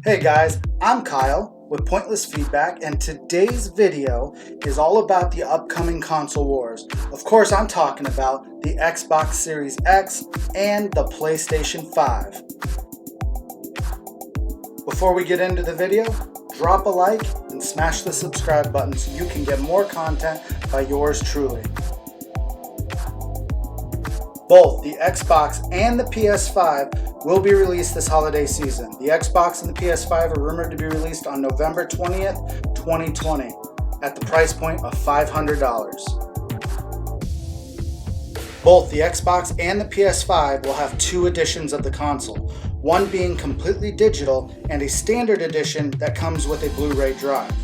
Hey guys, I'm Kyle with Pointless Feedback, and today's video is all about the upcoming console wars. Of course, I'm talking about the Xbox Series X and the PlayStation 5. Before we get into the video, drop a like and smash the subscribe button so you can get more content by yours truly. Both the Xbox and the PS5 will be released this holiday season. The Xbox and the PS5 are rumored to be released on November 20th, 2020 at the price point of $500. Both the Xbox and the PS5 will have two editions of the console, one being completely digital and a standard edition that comes with a Blu-ray drive.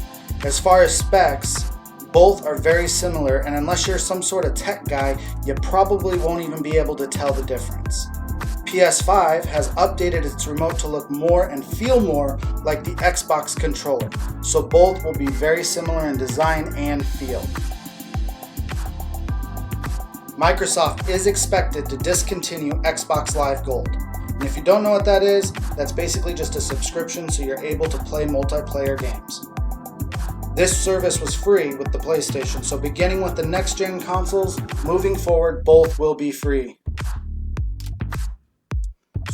As far as specs, both are very similar, and unless you're some sort of tech guy, you probably won't even be able to tell the difference. PS5 has updated its remote to look more and feel more like the Xbox controller, so both will be very similar in design and feel. Microsoft is expected to discontinue Xbox Live Gold. And if you don't know what that is, that's basically just a subscription so you're able to play multiplayer games. This service was free with the PlayStation, so beginning with the next-gen consoles, moving forward, both will be free.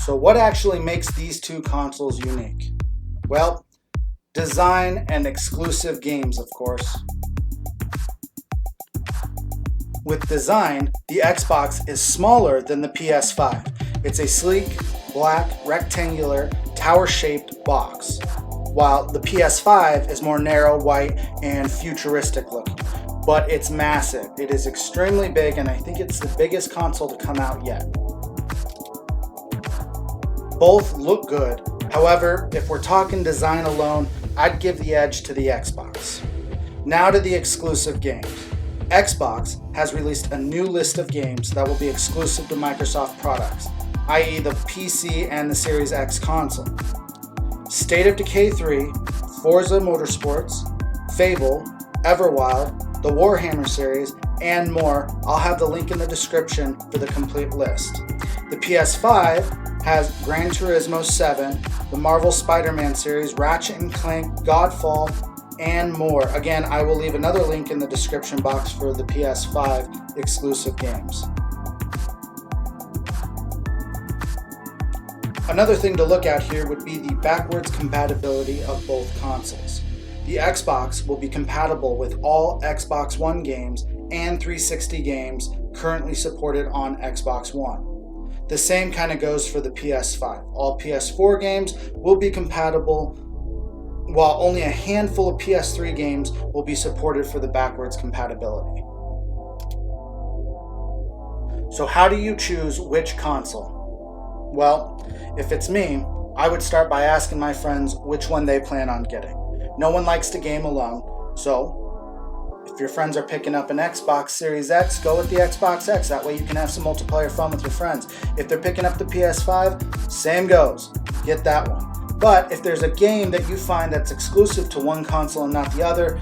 So what actually makes these two consoles unique? Well, design and exclusive games, of course. With design, the Xbox is smaller than the PS5. It's a sleek, black, rectangular, tower-shaped box, while the PS5 is more narrow, white, and futuristic looking. But it's massive. It is extremely big, and I think it's the biggest console to come out yet. Both look good. However, if we're talking design alone, I'd give the edge to the Xbox. Now to the exclusive games. Xbox has released a new list of games that will be exclusive to Microsoft products, i.e. the PC and the Series X console. State of Decay 3, Forza Motorsports, Fable, Everwild, the Warhammer series, and more. I'll have the link in the description for the complete list. The PS5 has Gran Turismo 7, the Marvel Spider-Man series, Ratchet & Clank, Godfall, and more. Again, I will leave another link in the description box for the PS5 exclusive games. Another thing to look at here would be the backwards compatibility of both consoles. The Xbox will be compatible with all Xbox One games and 360 games currently supported on Xbox One. The same kind of goes for the PS5. All PS4 games will be compatible, while only a handful of PS3 games will be supported for the backwards compatibility. So how do you choose which console? Well, if it's me, I would start by asking my friends which one they plan on getting. No one likes to game alone, so if your friends are picking up an Xbox Series X, go with the Xbox X. That way you can have some multiplayer fun with your friends. If they're picking up the PS5, same goes. Get that one. But if there's a game that you find that's exclusive to one console and not the other,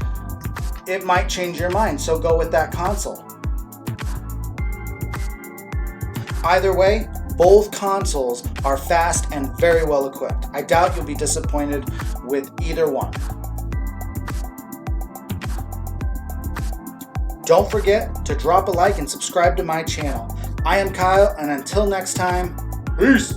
it might change your mind, so go with that console. Either way, both consoles are fast and very well equipped. I doubt you'll be disappointed with either one. Don't forget to drop a like and subscribe to my channel. I am Kyle, and until next time, peace!